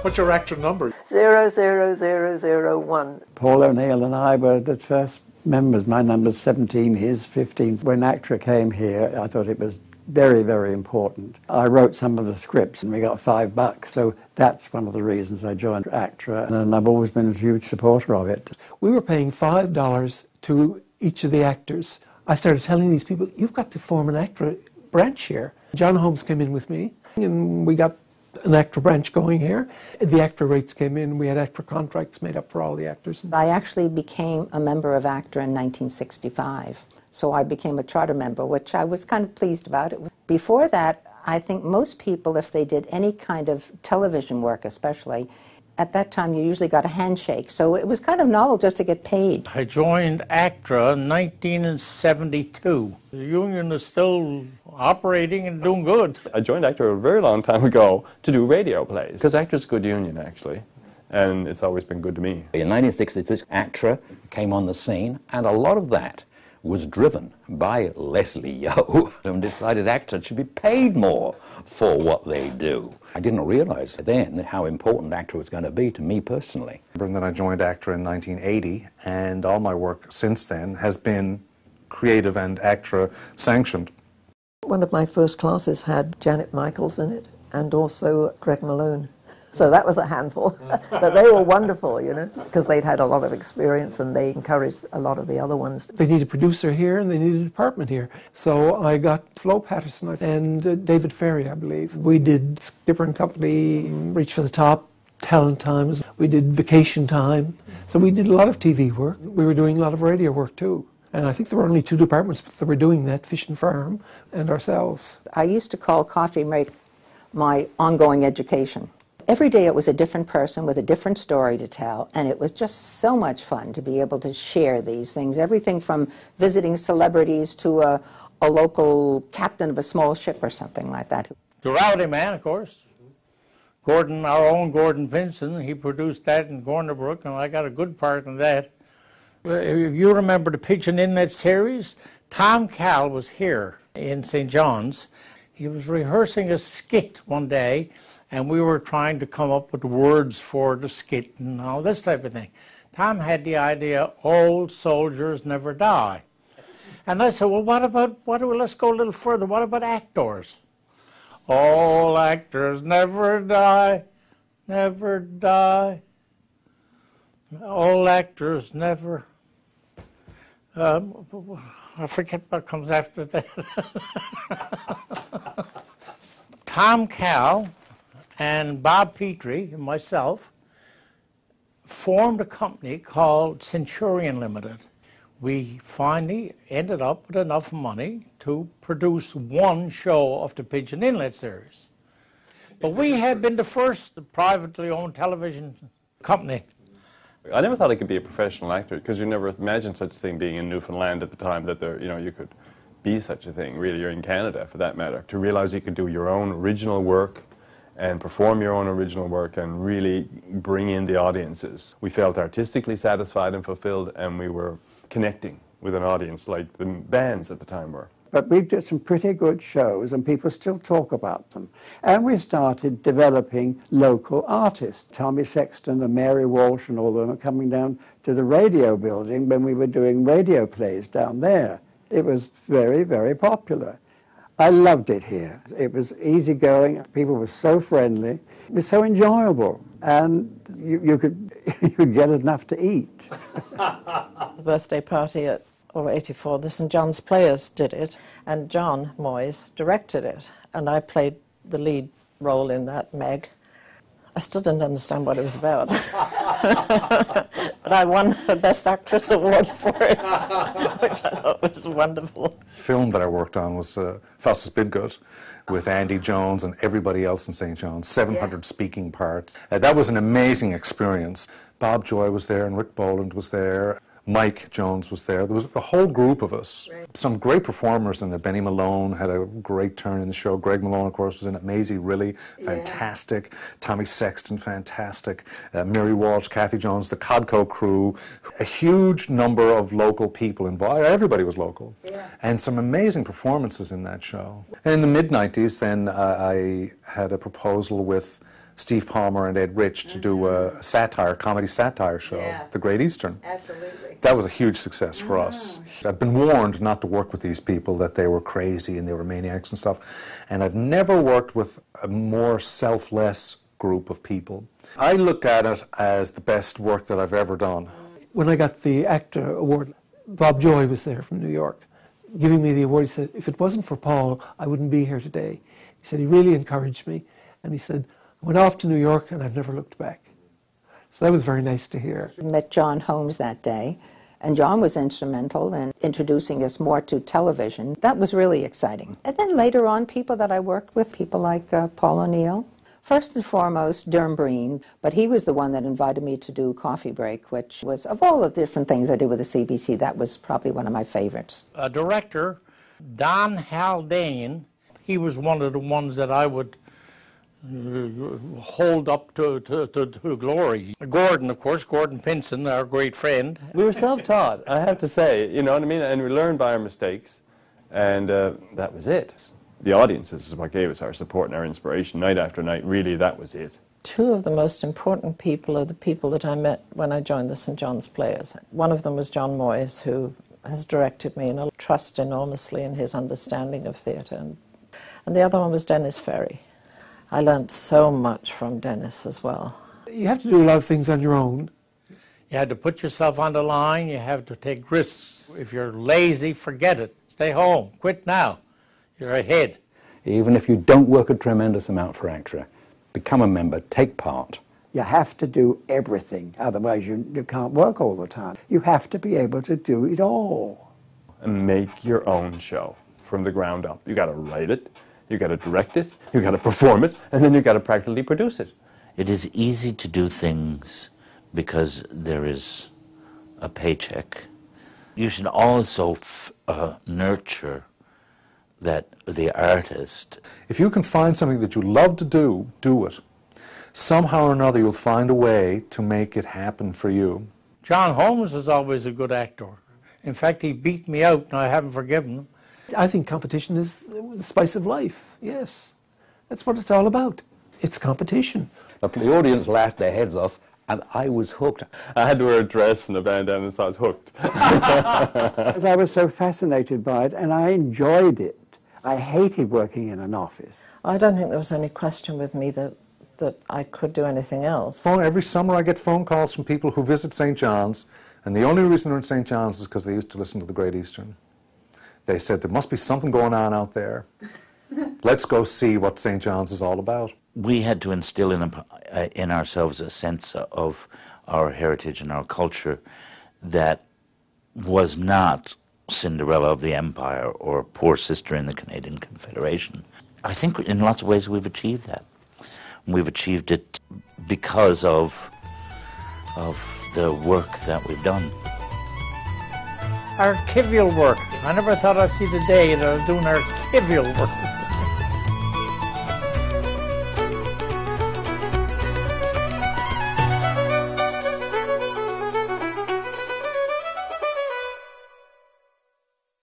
What's your ACTRA number? 00001. Paul O'Neill and I were the first members. My number's 17, his 15. When ACTRA came here, I thought it was very, very important. I wrote some of the scripts and we got $5, so that's one of the reasons I joined ACTRA, and I've always been a huge supporter of it. We were paying $5 to each of the actors. I started telling these people, you've got to form an ACTRA branch here. John Holmes came in with me, and we got an ACTRA branch going here. The ACTRA rates came in, we had ACTRA contracts made up for all the actors. I actually became a member of ACTRA in 1965. So I became a charter member, which I was kind of pleased about. Before that, I think most people, if they did any kind of television work especially, at that time you usually got a handshake. So it was kind of novel just to get paid. I joined ACTRA in 1972. The union is still operating and doing good. I joined ACTRA a very long time ago to do radio plays, because ACTRA's a good union actually, and it's always been good to me. In 1966, ACTRA came on the scene, and a lot of that was driven by Leslie Yo, and decided actors should be paid more for what they do. I didn't realize then how important ACTRA was going to be to me personally. Then I joined ACTRA in 1980, and all my work since then has been creative and ACTRA sanctioned. One of my first classes had Janet Michaels in it, and also Greg Malone. So that was a handful. But they were wonderful, you know, because they'd had a lot of experience and they encouraged a lot of the other ones. They need a producer here and they need a department here. So I got Flo Patterson and David Ferry, I believe. We did Skipper and Company, Reach for the Top, Talent Times. We did Vacation Time. So we did a lot of TV work. We were doing a lot of radio work too. And I think there were only two departments that were doing that, Fish and Farm and ourselves. I used to call coffee break my ongoing education. Every day it was a different person with a different story to tell, and it was just so much fun to be able to share these things. Everything from visiting celebrities to a local captain of a small ship or something like that. The Rowdy Man, of course. Gordon, our own Gordon Vinson, he produced that in Gornabrook, and I got a good part in that. If you remember the Pigeon Inlet series, Tom Cal was here in St. John's. He was rehearsing a skit one day, and we were trying to come up with words for the skit and all this type of thing. Tom had the idea, old soldiers never die. And I said, well, let's go a little further. What about actors? All actors never die, never die. All actors never... I forget what comes after that. Tom Cal and Bob Petrie and myself formed a company called Centurion Limited. We finally ended up with enough money to produce one show of the Pigeon Inlet series. But we had been the first privately owned television company. I never thought I could be a professional actor, because you never imagined such a thing being in Newfoundland at the time, that there, you could be such a thing, really, or in Canada for that matter. To realize you could do your own original work and perform your own original work and really bring in the audiences. We felt artistically satisfied and fulfilled, and we were connecting with an audience like the bands at the time were. But we did some pretty good shows, and people still talk about them. And we started developing local artists. Tommy Sexton and Mary Walsh and all of them are coming down to the radio building when we were doing radio plays down there. It was very, very popular. I loved it here. It was easygoing. People were so friendly. It was so enjoyable. And you could get enough to eat. The birthday party at 84, the St. John's Players did it, and John Moyes directed it, and I played the lead role in that, Meg. I still didn't understand what it was about. But I won the Best Actress Award for it, which I thought was wonderful. The film that I worked on was Faustus Bidgood, with Andy Jones and everybody else in St. John's, 700 speaking parts. That was an amazing experience. Bob Joy was there and Rick Boland was there. Mike Jones was there. There was a whole group of us. Right. Some great performers in there. Benny Malone had a great turn in the show. Greg Malone, of course, was in it. Maisie Riley, fantastic. Tommy Sexton, fantastic. Mary Walsh, Kathy Jones, the Codco crew. A huge number of local people involved. Everybody was local. Yeah. And some amazing performances in that show. And in the mid-90s, then, I had a proposal with Steve Palmer and Ed Rich to do a comedy satire show, The Great Eastern. Absolutely. That was a huge success for us. I've been warned not to work with these people, that they were crazy and they were maniacs and stuff. And I've never worked with a more selfless group of people. I look at it as the best work that I've ever done. When I got the ACTRA award, Bob Joy was there from New York, giving me the award. He said, if it wasn't for Paul, I wouldn't be here today. He said, he really encouraged me. And he said, I went off to New York and I've never looked back. So that was very nice to hear. I met John Holmes that day, and John was instrumental in introducing us more to television. That was really exciting. And then later on, people that I worked with, people like Paul O'Neill. First and foremost, Derm Breen, but he was the one that invited me to do Coffee Break, which was, of all the different things I did with the CBC, that was probably one of my favorites. A director, Don Haldane, he was one of the ones that I would hold up to glory. Gordon, of course, Gordon Pinson, our great friend. We were self-taught, I have to say, you know what I mean? And we learned by our mistakes, and that was it. The audiences is what gave us our support and our inspiration night after night. Really, that was it. Two of the most important people are the people that I met when I joined the St. John's Players. One of them was John Moyes, who has directed me, and I trust enormously in his understanding of theatre. And the other one was Dennis Ferry. I learned so much from Dennis as well. You have to do a lot of things on your own. You had to put yourself on the line. You have to take risks. If you're lazy, forget it. Stay home. Quit now. You're ahead. Even if you don't work a tremendous amount for ACTRA, become a member, take part. You have to do everything, otherwise you can't work all the time. You have to be able to do it all. And make your own show from the ground up. You got to write it, you got to direct it, you got to perform it, and then you got to practically produce it. It is easy to do things because there is a paycheck. You should also nurture the artist. If you can find something that you love to do, do it. Somehow or another you'll find a way to make it happen for you. John Holmes was always a good actor. In fact, he beat me out, and I haven't forgiven him. I think competition is the spice of life, yes. That's what it's all about. It's competition. The audience laughed their heads off, and I was hooked. I had to wear a dress and a bandana, so I was hooked. Because I was so fascinated by it, and I enjoyed it. I hated working in an office. I don't think there was any question with me that I could do anything else. Every summer I get phone calls from people who visit St. John's, and the only reason they're in St. John's is because they used to listen to the Great Eastern. They said, there must be something going on out there. Let's go see what St. John's is all about. We had to instill in ourselves a sense of our heritage and our culture that was not Cinderella of the Empire or Poor Sister in the Canadian Confederation. I think in lots of ways we've achieved that. We've achieved it because of the work that we've done. Archival work. I never thought I'd see the day that I was doing archival work.